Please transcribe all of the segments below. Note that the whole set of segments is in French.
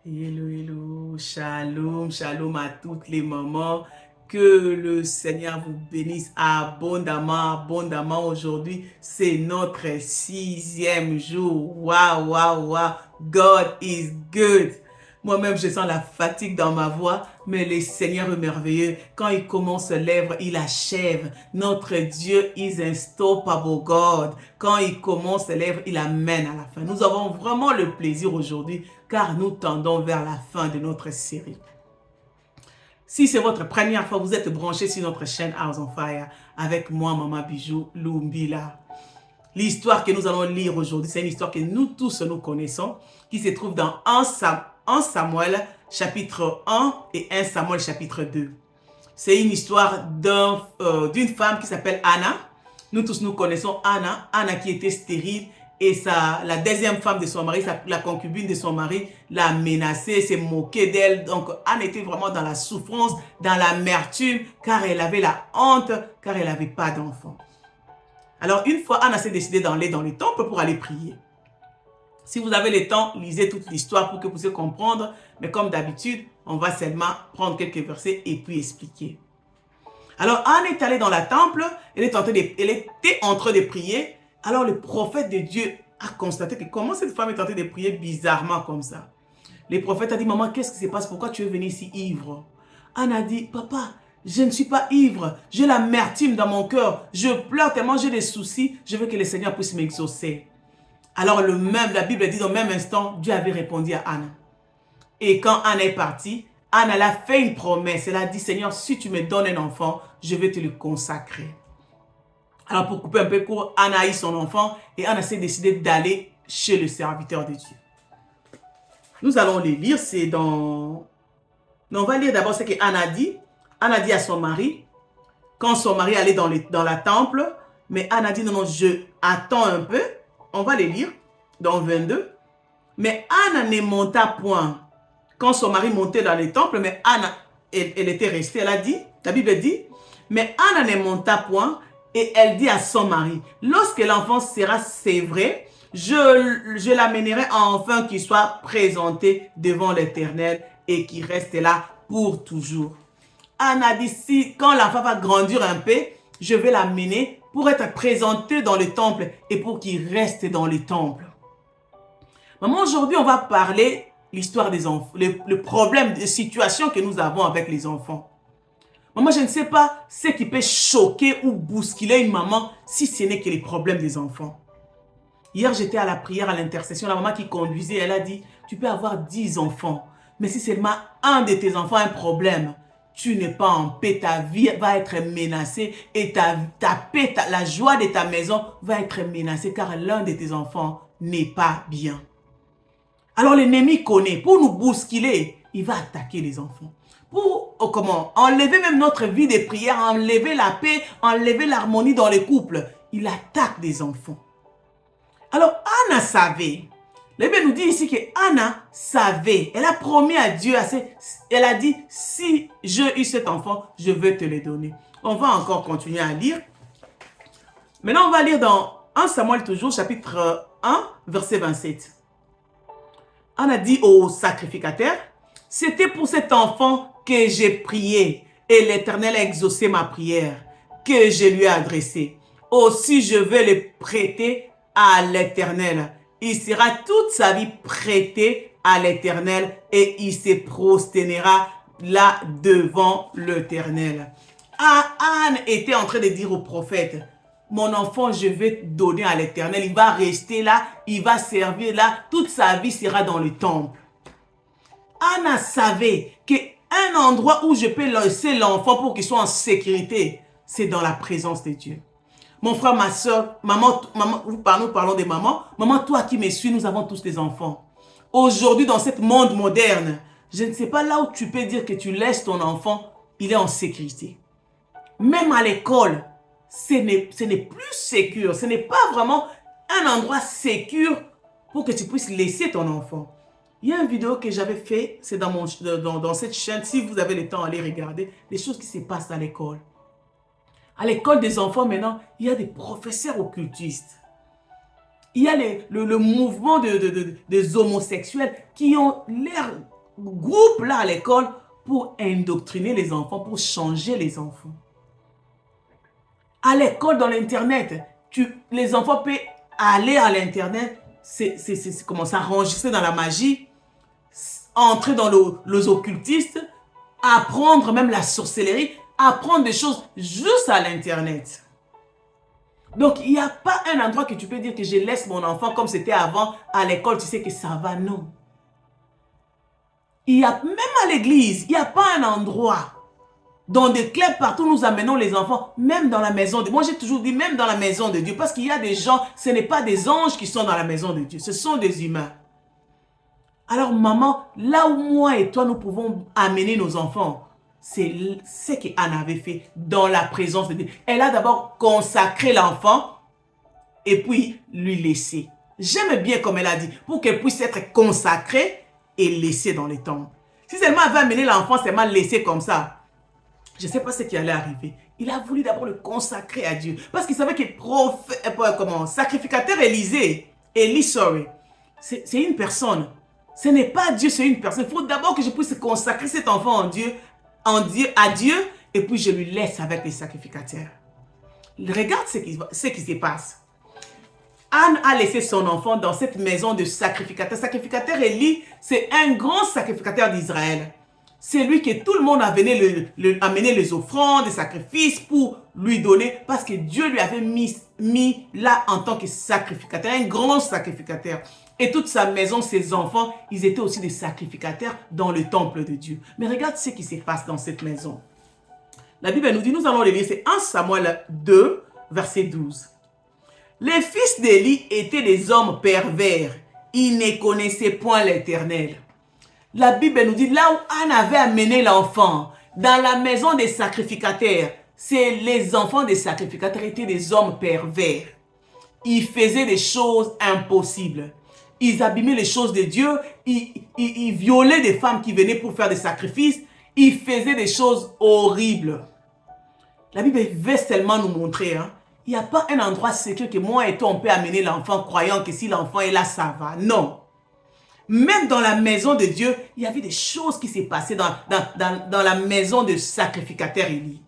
Hello, hello, shalom, shalom à toutes les mamans. Que le Seigneur vous bénisse abondamment, abondamment. Aujourd'hui, c'est notre 6e jour. Waouh, waouh, waouh. God is good. Moi-même, je sens la fatigue dans ma voix, mais le Seigneur est merveilleux. Quand il commence l'œuvre, il achève. Notre Dieu is unstoppable God. Quand il commence l'œuvre, il amène à la fin. Nous avons vraiment le plaisir aujourd'hui, car nous tendons vers la fin de notre série. Si c'est votre première fois, vous êtes branché sur notre chaîne House on Fire avec moi, Maman Bijou Lumbila. L'histoire que nous allons lire aujourd'hui, c'est une histoire que nous tous nous connaissons, qui se trouve dans 1 Samuel chapitre 1 et 1 Samuel chapitre 2. C'est une histoire d'une femme qui s'appelle Anna. Nous tous nous connaissons Anna. Anna qui était stérile et la deuxième femme de son mari, la concubine de son mari, l'a menacée, s'est moquée d'elle. Donc Anna était vraiment dans la souffrance, dans l'amertume, car elle avait la honte, car elle n'avait pas d'enfant. Alors une fois, Anna s'est décidée d'aller dans les temples pour aller prier. Si vous avez le temps, lisez toute l'histoire pour que vous puissiez comprendre. Mais comme d'habitude, on va seulement prendre quelques versets et puis expliquer. Alors Anne est allée dans le temple, elle était en train de prier. Alors le prophète de Dieu a constaté que comment cette femme est en train de prier bizarrement comme ça. Le prophète a dit, maman, qu'est-ce qui se passe? Pourquoi tu es venue ici ivre? Anne a dit, papa, je ne suis pas ivre. J'ai l'amertume dans mon cœur. Je pleure tellement, j'ai des soucis. Je veux que le Seigneur puisse m'exaucer. Alors la Bible dit dans le même instant, Dieu avait répondu à Anne. Et quand Anne est partie, Anne elle a fait une promesse. Elle a dit, Seigneur, si tu me donnes un enfant, je vais te le consacrer. Alors pour couper un peu court, Anne a eu son enfant et Anne s'est décidé d'aller chez le serviteur de Dieu. Nous allons les lire, c'est dans... On va lire d'abord ce que Anne a dit. Anne a dit à son mari, quand son mari allait dans la temple, mais Anne a dit, non, non, je attends un peu. On va les lire dans 22. Mais Anne ne monta point. Quand son mari montait dans les temples, mais Anne, elle était restée. Elle a dit, la Bible dit, mais Anne ne monta point et elle dit à son mari, lorsque l'enfant sera sévré, je l'amènerai enfin qu'il soit présenté devant l'Éternel et qu'il reste là pour toujours. Anne a dit, si quand l'enfant va grandir un peu, je vais l'amener pour être présenté dans le temple et pour qu'il reste dans le temple. Maman, aujourd'hui, on va parler l'histoire des enfants, le problème, de situation que nous avons avec les enfants. Maman, je ne sais pas ce qui peut choquer ou bousculer une maman si ce n'est que les problèmes des enfants. Hier, j'étais à la prière, à l'intercession, la maman qui conduisait, elle a dit, tu peux avoir 10 enfants, mais si seulement un de tes enfants a un problème, tu n'es pas en paix, ta vie va être menacée et ta paix, la joie de ta maison va être menacée car l'un de tes enfants n'est pas bien. Alors l'ennemi connaît, pour nous bousculer, il va attaquer les enfants. Pour enlever même notre vie de prière, enlever la paix, enlever l'harmonie dans les couples, il attaque des enfants. Alors Anna savait. La Bible nous dit ici que Anna savait. Elle a promis à Dieu, elle a dit, si j'ai eu cet enfant, je veux te le donner. On va encore continuer à lire. Maintenant, on va lire dans 1 Samuel toujours, chapitre 1, verset 27. Anna dit au sacrificateur, c'était pour cet enfant que j'ai prié et l'Éternel a exaucé ma prière que je lui ai adressée. Aussi, je vais le prêter à l'Éternel. Il sera toute sa vie prêté à l'Éternel et il se prosternera là devant l'Éternel. Anne était en train de dire au prophète, mon enfant, je vais te donner à l'Éternel. Il va rester là, il va servir là, toute sa vie sera dans le temple. Anna savait qu'un endroit où je peux laisser l'enfant pour qu'il soit en sécurité, c'est dans la présence de Dieu. Mon frère, ma soeur, maman, nous parlons des mamans. Maman, toi qui me suis, nous avons tous des enfants. Aujourd'hui, dans ce monde moderne, je ne sais pas là où tu peux dire que tu laisses ton enfant, il est en sécurité. Même à l'école, ce n'est plus sécure. Ce n'est pas vraiment un endroit sécure pour que tu puisses laisser ton enfant. Il y a une vidéo que j'avais fait, c'est dans cette chaîne. Si vous avez le temps, allez regarder les choses qui se passent à l'école. À l'école des enfants, maintenant, il y a des professeurs occultistes. Il y a le mouvement des homosexuels qui ont l'air groupe-là à l'école pour indoctriner les enfants, pour changer les enfants. À l'école, dans l'Internet, les enfants peuvent aller à l'Internet, comment s'enregistrer dans la magie, entrer dans les occultistes, apprendre même la sorcellerie, apprendre des choses juste à l'Internet. Donc, il n'y a pas un endroit que tu peux dire que je laisse mon enfant comme c'était avant à l'école, tu sais que ça va, non. Il y a, même à l'église, il n'y a pas un endroit. Dans des clubs partout, nous amenons les enfants, même dans la maison de Dieu. Moi, j'ai toujours dit, même dans la maison de Dieu, parce qu'il y a des gens, ce n'est pas des anges qui sont dans la maison de Dieu, ce sont des humains. Alors, maman, là où moi et toi, nous pouvons amener nos enfants, c'est ce qu'Anne avait fait dans la présence de Dieu. Elle a d'abord consacré l'enfant et puis lui laisser. J'aime bien comme elle a dit, pour qu'elle puisse être consacrée et laissée dans les temples. Si seulement elle avait amené l'enfant, seulement laissé comme ça, je ne sais pas ce qui allait arriver. Il a voulu d'abord le consacrer à Dieu. Parce qu'il savait que sacrificateur Élie, c'est une personne. Ce n'est pas Dieu, c'est une personne. Il faut d'abord que je puisse consacrer cet enfant à Dieu, et puis je lui laisse avec les sacrificateurs. Regarde ce qui se passe. Anne a laissé son enfant dans cette maison de sacrificateur. Sacrificateur Élie, c'est un grand sacrificateur d'Israël. C'est lui que tout le monde a amené les offrandes, les sacrifices pour lui donner, parce que Dieu lui avait mis là en tant que sacrificateur, un grand sacrificateur. Et toute sa maison, ses enfants, ils étaient aussi des sacrificateurs dans le temple de Dieu. Mais regarde ce qui se passe dans cette maison. La Bible nous dit, nous allons le lire, c'est 1 Samuel 2, verset 12. Les fils d'Élie étaient des hommes pervers. Ils ne connaissaient point l'Éternel. La Bible nous dit, là où Anne avait amené l'enfant, dans la maison des sacrificateurs, les enfants des sacrificateurs étaient des hommes pervers. Ils faisaient des choses impossibles. Ils abîmaient les choses de Dieu. Ils violaient des femmes qui venaient pour faire des sacrifices. Ils faisaient des choses horribles. La Bible veut seulement nous montrer, il n'y a pas un endroit secret que moi et toi on peut amener l'enfant croyant que si l'enfant est là, ça va. Non. Même dans la maison de Dieu, il y avait des choses qui s'est passées dans la maison de sacrificateur Élie.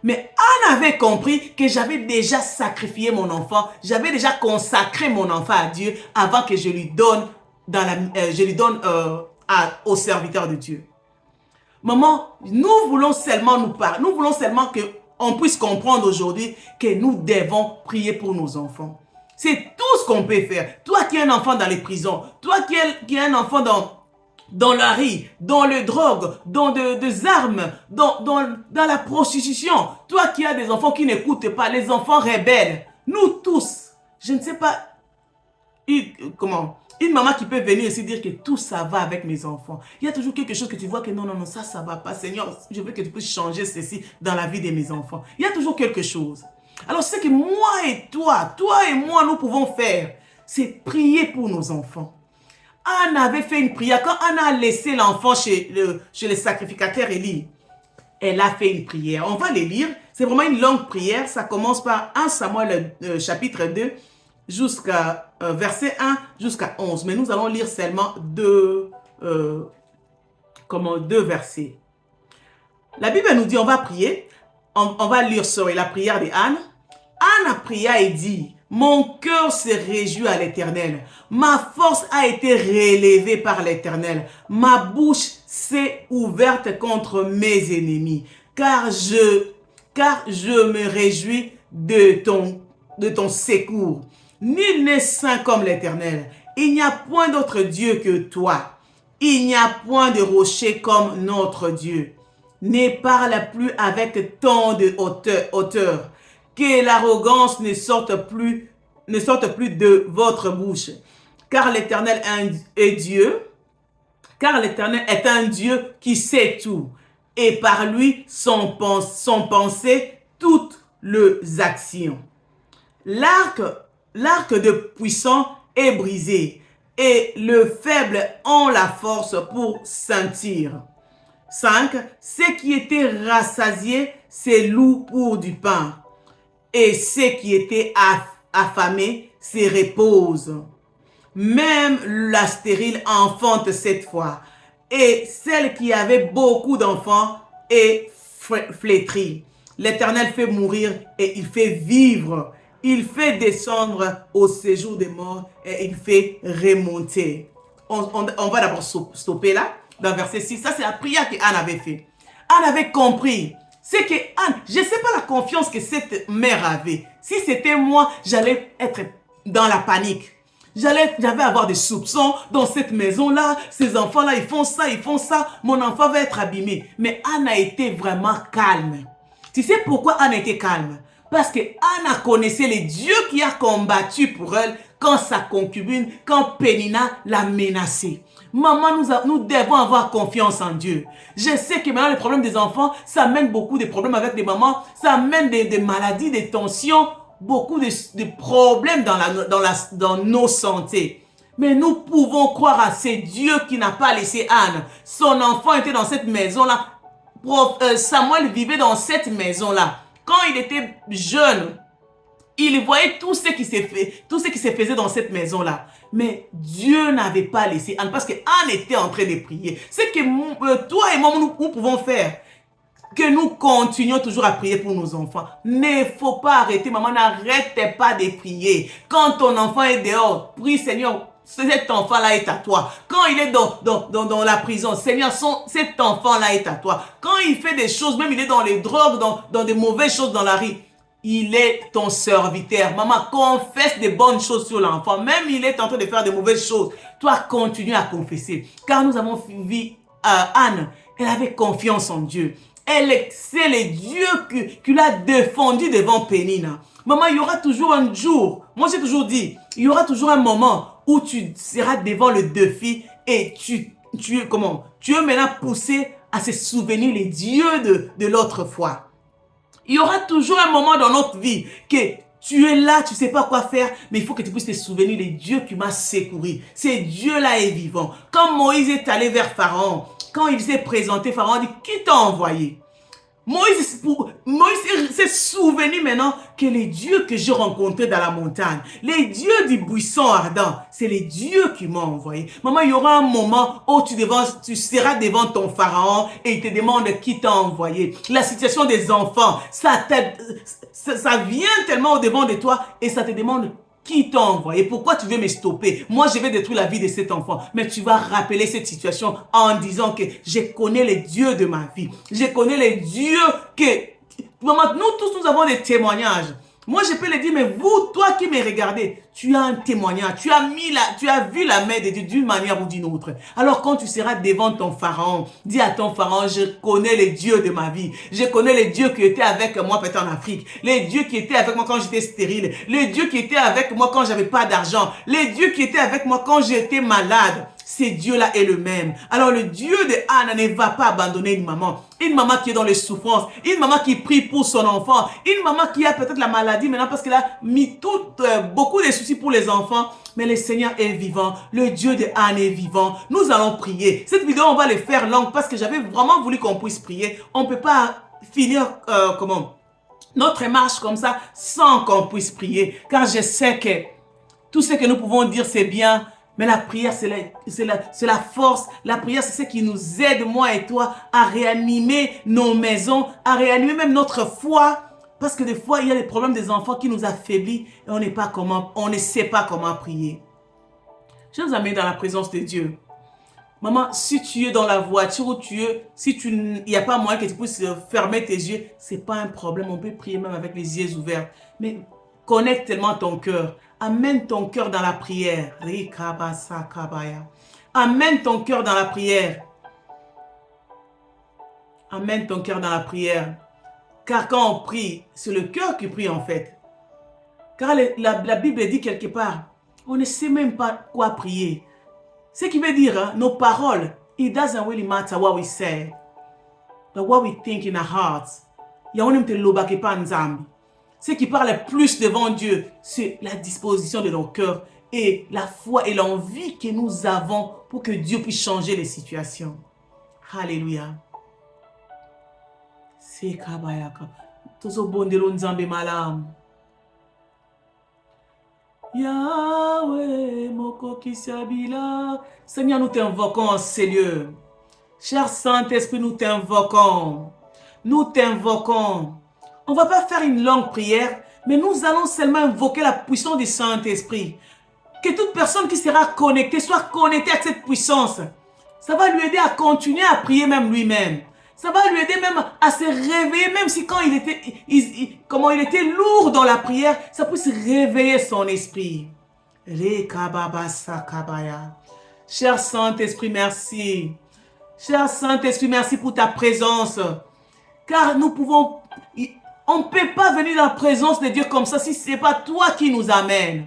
Mais Anne avait compris que j'avais déjà sacrifié mon enfant, j'avais déjà consacré mon enfant à Dieu avant que je lui donne, au serviteur de Dieu. Maman, nous voulons seulement nous voulons seulement qu'on puisse comprendre aujourd'hui que nous devons prier pour nos enfants. C'est tout ce qu'on peut faire. Toi qui as un enfant dans les prisons, toi qui as un enfant dans la rue, dans le drogue, dans des armes, dans la prostitution, toi qui as des enfants qui n'écoutent pas, les enfants rebelles, nous tous, je ne sais pas, une maman qui peut venir ici dire que tout ça va avec mes enfants. Il y a toujours quelque chose que tu vois que non, ça ne va pas. Seigneur, je veux que tu puisses changer ceci dans la vie de mes enfants. Il y a toujours quelque chose. Alors, ce que moi et toi et moi, nous pouvons faire, c'est prier pour nos enfants. Anne avait fait une prière. Quand Anne a laissé l'enfant chez le sacrificateur Élie, elle a fait une prière. On va les lire. C'est vraiment une longue prière. Ça commence par 1 Samuel chapitre 2 jusqu'à verset 1 jusqu'à 11. Mais nous allons lire seulement deux versets. La Bible nous dit, on va prier. On va lire la prière de Anne. Anne a prié et dit, mon cœur se réjouit à l'Éternel. Ma force a été relevée par l'Éternel. Ma bouche s'est ouverte contre mes ennemis. Car je me réjouis de ton secours. Nul n'est saint comme l'Éternel. Il n'y a point d'autre Dieu que toi. Il n'y a point de rocher comme notre Dieu. Ne parle plus avec tant de hauteur. Que l'arrogance ne sorte plus de votre bouche. Car l'Éternel est Dieu. Car l'Éternel est un Dieu qui sait tout. Et par lui sont pensées toutes les actions. L'arc de puissant est brisé. Et le faible ont la force pour sentir. 5. Ceux qui étaient rassasiés, c'est loup pour du pain. Et ceux qui étaient affamés se reposent. Même la stérile enfante cette fois. et celle qui avait beaucoup d'enfants est flétrie. L'Éternel fait mourir et il fait vivre. Il fait descendre au séjour des morts et il fait remonter. On va d'abord stopper là, dans verset 6. Ça, c'est la prière qu'Anne avait fait. Anne avait compris. C'est que Anne, je ne sais pas la confiance que cette mère avait. Si c'était moi, j'allais être dans la panique. J'avais avoir des soupçons dans cette maison-là. Ces enfants-là, ils font ça, ils font ça. Mon enfant va être abîmé. Mais Anne a été vraiment calme. Tu sais pourquoi Anne était calme? Parce que Anne connaissait le Dieu qui a combattu pour elle quand sa concubine, quand Pénina l'a menacée. Maman, nous devons avoir confiance en Dieu. Je sais que maintenant, les problèmes des enfants, ça amène beaucoup de problèmes avec les mamans. Ça amène des maladies, des tensions, beaucoup de problèmes dans nos santé. Mais nous pouvons croire à ce Dieu qui n'a pas laissé Anne. Son enfant était dans cette maison-là. Samuel vivait dans cette maison-là. Quand il était jeune, il voyait tout ce qui se faisait dans cette maison-là. Mais Dieu n'avait pas laissé Anne parce que Anne était en train de prier. C'est que toi et moi, nous pouvons faire. Que nous continuions toujours à prier pour nos enfants. Ne faut pas arrêter, maman, n'arrête pas de prier. Quand ton enfant est dehors, prie Seigneur, cet enfant-là est à toi. Quand il est dans la prison, Seigneur, cet enfant-là est à toi. Quand il fait des choses, même il est dans les drogues, dans des mauvaises choses dans la rue, il est ton serviteur. Maman, confesse des bonnes choses sur l'enfant. Même il est en train de faire de mauvaises choses. Toi, continue à confesser. Car nous avons vu Anne, elle avait confiance en Dieu. C'est le Dieu qui l'a défendu devant Pénina. Maman, il y aura toujours un jour, moi j'ai toujours dit, il y aura toujours un moment où tu seras devant le défi et tu es maintenant poussé à se souvenir les dieux de l'autre fois. Il y aura toujours un moment dans notre vie que tu es là, tu ne sais pas quoi faire, mais il faut que tu puisses te souvenir des dieux qui m'ont secouru. Ce Dieu-là est vivant. Quand Moïse est allé vers Pharaon, quand il s'est présenté, Pharaon dit, qui t'a envoyé? Moïse s'est souvenu maintenant que les dieux que j'ai rencontrés dans la montagne, les dieux du buisson ardent, c'est les dieux qui m'ont envoyé. Maman, il y aura un moment où tu seras devant ton pharaon et il te demande qui t'a envoyé. La situation des enfants, ça vient tellement au devant de toi et ça te demande qui t'a envoyé? Pourquoi tu veux me stopper? Moi, je vais détruire la vie de cet enfant. Mais tu vas rappeler cette situation en disant que je connais les dieux de ma vie. Je connais les dieux que... Maman, nous tous, nous avons des témoignages. Moi, je peux le dire, mais vous, toi qui me regardez, tu as un témoignage. Tu as vu la main de Dieu d'une manière ou d'une autre. Alors, quand tu seras devant ton pharaon, dis à ton pharaon, je connais les dieux de ma vie. Je connais les dieux qui étaient avec moi peut-être en Afrique. Les dieux qui étaient avec moi quand j'étais stérile. Les dieux qui étaient avec moi quand j'avais pas d'argent. Les dieux qui étaient avec moi quand j'étais malade. Ce Dieu-là est le même. Alors le Dieu de Anne ne va pas abandonner une maman qui est dans les souffrances, une maman qui prie pour son enfant, une maman qui a peut-être la maladie maintenant parce qu'elle a mis beaucoup de soucis pour les enfants. Mais le Seigneur est vivant, le Dieu de Anne est vivant. Nous allons prier. Cette vidéo, on va le faire longue parce que j'avais vraiment voulu qu'on puisse prier. On ne peut pas finir notre marche comme ça sans qu'on puisse prier. Car je sais que tout ce que nous pouvons dire, c'est bien. Mais la prière, c'est la force. La prière, c'est ce qui nous aide, moi et toi, à réanimer nos maisons, à réanimer même notre foi. Parce que des fois, il y a les problèmes des enfants qui nous affaiblissent et on ne sait pas comment prier. Chers amis, dans la présence de Dieu, maman, si tu es dans la voiture où il n'y a pas moyen que tu puisses fermer tes yeux, ce n'est pas un problème. On peut prier même avec les yeux ouverts. Mais connecte tellement ton cœur. Amène ton cœur dans la prière. Amène ton cœur dans la prière. Amène ton cœur dans la prière. Car quand on prie, c'est le cœur qui prie en fait. Car la Bible dit quelque part, on ne sait même pas quoi prier. Ce qui veut dire, nos paroles, it doesn't really matter what we say, but what we think in our hearts. Ce qui parle plus devant Dieu, c'est la disposition de nos cœurs et la foi et l'envie que nous avons pour que Dieu puisse changer les situations. Alléluia. C'est kabayaka. Tozo bondelo nzambe malam. Yahweh moko kisabila. Seigneur, nous t'invoquons en ces lieux. Cher Saint-Esprit, nous t'invoquons. Nous t'invoquons. On ne va pas faire une longue prière, mais nous allons seulement invoquer la puissance du Saint-Esprit. Que toute personne qui sera connectée soit connectée à cette puissance. Ça va lui aider à continuer à prier même lui-même. Ça va lui aider même à se réveiller, même si quand il était lourd dans la prière, ça puisse réveiller son esprit. Cher Saint-Esprit, merci. Cher Saint-Esprit, merci pour ta présence. Car on ne peut pas venir dans la présence de Dieu comme ça si ce n'est pas toi qui nous amène.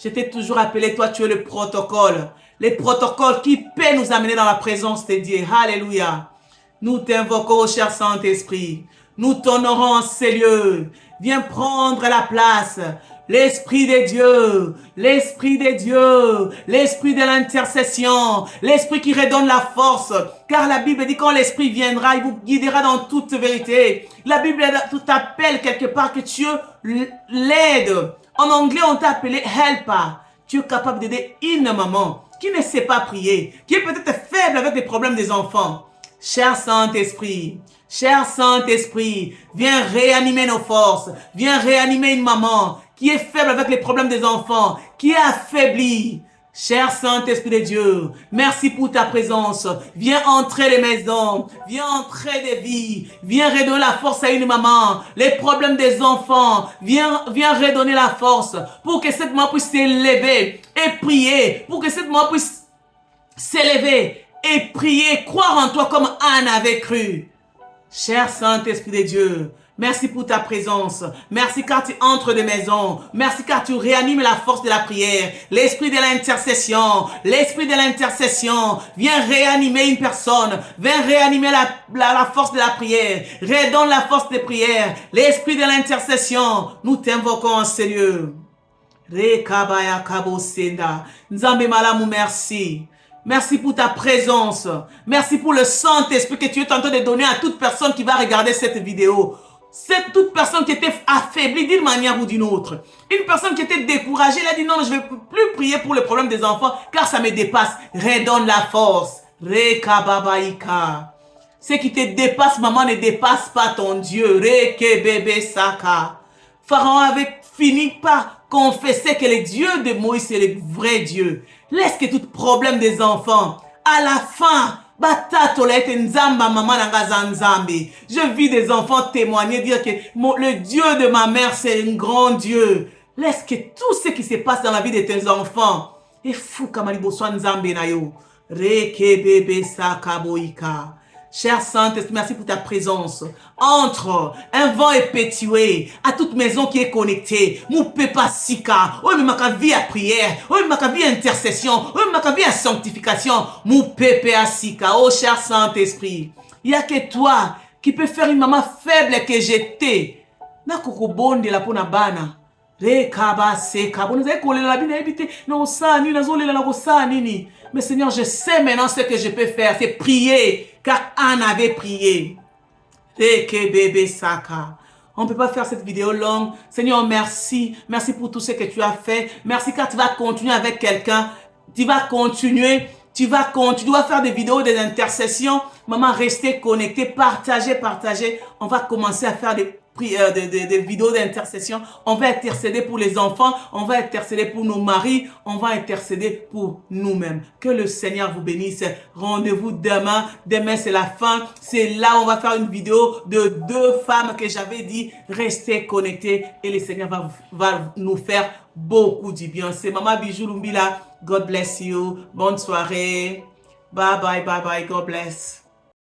Je t'ai toujours appelé, toi tu es le protocole. Les protocoles qui peuvent nous amener dans la présence de Dieu. Alléluia. Nous t'invoquons, cher Saint-Esprit. Nous t'honorons en ces lieux. Viens prendre la place. L'Esprit de Dieu, l'Esprit de Dieu, l'Esprit de l'intercession, l'Esprit qui redonne la force. Car la Bible dit quand l'Esprit viendra, il vous guidera dans toute vérité. La Bible t'appelle quelque part que Dieu l'aide. En anglais, on t'a appelé helper. Tu es capable d'aider une maman qui ne sait pas prier, qui est peut-être faible avec les problèmes des enfants. Cher Saint-Esprit, viens réanimer nos forces. Viens réanimer une maman qui est faible avec les problèmes des enfants, qui est affaiblie. Cher Saint-Esprit de Dieu, merci pour ta présence. Viens entrer les maisons, viens entrer des vies, viens redonner la force à une maman. Les problèmes des enfants, viens redonner la force pour que cette maman puisse s'élever et prier, pour que cette maman puisse s'élever et prier, croire en toi comme Anne avait cru. Cher Saint-Esprit de Dieu, merci pour ta présence. Merci car tu entres des maisons. Merci car tu réanimes la force de la prière. L'esprit de l'intercession. L'esprit de l'intercession. Viens réanimer une personne. Viens réanimer la force de la prière. Redonne la force de prière. L'esprit de l'intercession. Nous t'invoquons en ces lieux. Rekabaya kabo senda. Nzambe malamu, merci. Merci pour ta présence. Merci pour le Saint-Esprit que tu es en train de donner à toute personne qui va regarder cette vidéo. C'est toute personne qui était affaiblie d'une manière ou d'une autre. Une personne qui était découragée, elle a dit non, je ne vais plus prier pour le problème des enfants car ça me dépasse. Redonne la force. Rekababaika. Ce qui te dépasse, maman, ne dépasse pas ton Dieu. Rekebebe saka. Pharaon avait fini par confesser que le Dieu de Moïse est le vrai Dieu. Laisse que tout problème des enfants, à la fin, je vis des enfants témoigner, dire que le Dieu de ma mère, c'est un grand Dieu. Laisse que tout ce qui se passe dans la vie de tes enfants, et fou kamalibo soit nzambe na yo. Rekebebe sakaboika. Cher Saint-Esprit, merci pour ta présence. Entre, un vent est pétué à toute maison qui est connectée. Moupe pas sika. Oh, mais ma vie à prière. Oh, ma vie à intercession. Oh, ma vie à sanctification. Moupe pas sika. Oh, cher Saint-Esprit, il n'y a que toi qui peux faire une maman faible que j'étais. Na koko bonde la pona bana. Rekaba seka. Bon, nous avons collé la bine habité. Non, ça, ni, nous avons ça, ni. Mais Seigneur, je sais maintenant ce que je peux faire. C'est prier. Car Anne avait prié. Bébé Saka. On ne peut pas faire cette vidéo longue. Seigneur, merci. Merci pour tout ce que tu as fait. Merci car tu vas continuer avec quelqu'un. Tu vas continuer. Tu vas faire des vidéos, des intercessions. Maman, restez connectés. Partagez. On va commencer à faire des vidéos d'intercession. On va intercéder pour les enfants. On va intercéder pour nos maris. On va intercéder pour nous-mêmes. Que le Seigneur vous bénisse. Rendez-vous demain. Demain, c'est la fin. C'est là où on va faire une vidéo de 2 femmes que j'avais dit. Restez connectés et le Seigneur va nous faire beaucoup du bien. C'est Maman Bijou Lumbila. God bless you. Bonne soirée. Bye. God bless.